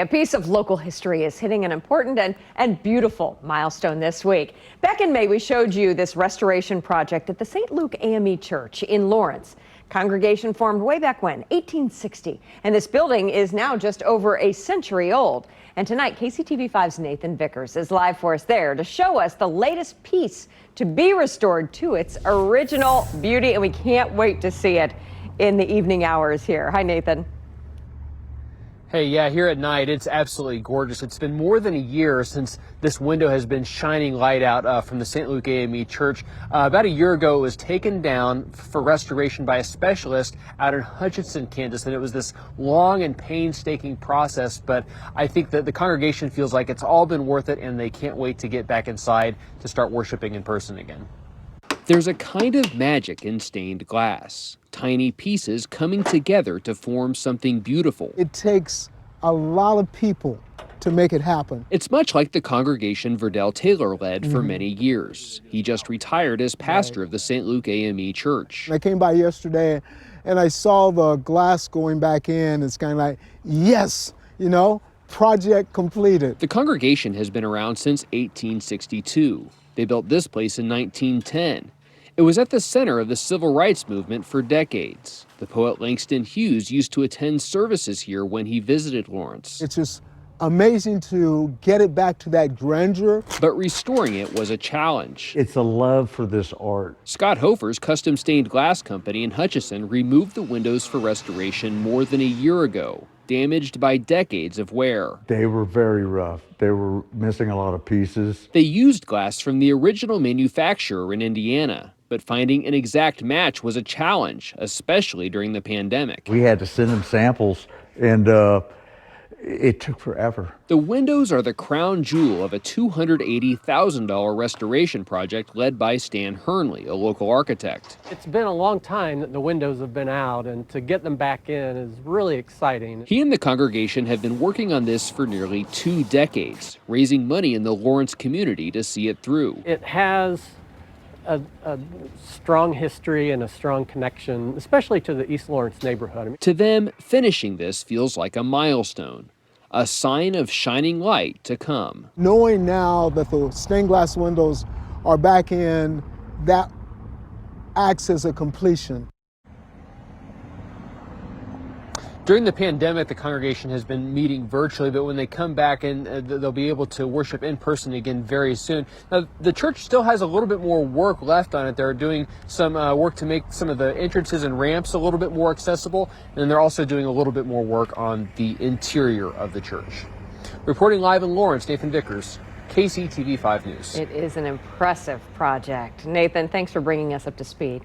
A piece of local history is hitting an important and beautiful milestone this week. Back in May, we showed you this restoration project at the St. Luke AME Church in Lawrence. Congregation formed way back when, 1860, and this building is now just over a century old. And tonight, KCTV5's Nathan Vickers is live for us there to show us the latest piece to be restored to its original beauty, and we can't wait to see it in the evening hours here. Hi, Nathan. Hey, yeah, here at night, it's absolutely gorgeous. It's been more than a year since this window has been shining light out from the St. Luke AME Church. About a year ago, it was taken down for restoration by a specialist out in Hutchinson, Kansas, and it was this long and painstaking process, but I think that the congregation feels like it's all been worth it, and they can't wait to get back inside to start worshiping in person again. There's a kind of magic in stained glass. Tiny pieces coming together to form something beautiful. It takes a lot of people to make it happen. It's much like the congregation VERDELL Taylor led for many years. He just retired as pastor of the St. Luke AME Church. I came by yesterday and I saw the glass going back in. It's kind of like, yes, you know, project completed. The congregation has been around since 1862. They built this place in 1910. It was at the center of the civil rights movement for decades. The poet Langston Hughes used to attend services here when he visited Lawrence. It's just amazing to get it back to that grandeur. But restoring it was a challenge. It's a love for this art. Scott Hofer's custom stained glass company in Hutchinson removed the windows for restoration more than a year ago, damaged by decades of wear. They were very rough. They were missing a lot of pieces. They used glass from the original manufacturer in Indiana, but finding an exact match was a challenge, especially during the pandemic. We had to send them samples, and it took forever. The windows are the crown jewel of a $280,000 restoration project led by Stan Hernley, a local architect. It's been a long time that the windows have been out, and to get them back in is really exciting. He and the congregation have been working on this for nearly 2 decades, raising money in the Lawrence community to see it through. It has a strong history and a strong connection, especially to the East Lawrence neighborhood. To them, finishing this feels like a milestone, a sign of shining light to come. Knowing now that the stained glass windows are back in, that acts as a completion. During the pandemic, the congregation has been meeting virtually, but when they come back, and they'll be able to worship in person again very soon. Now, the church still has a little bit more work left on it. They're doing some work to make some of the entrances and ramps a little bit more accessible, and they're also doing a little bit more work on the interior of the church. Reporting live in Lawrence, Nathan Vickers, KCTV5 News. It is an impressive project. Nathan, thanks for bringing us up to speed.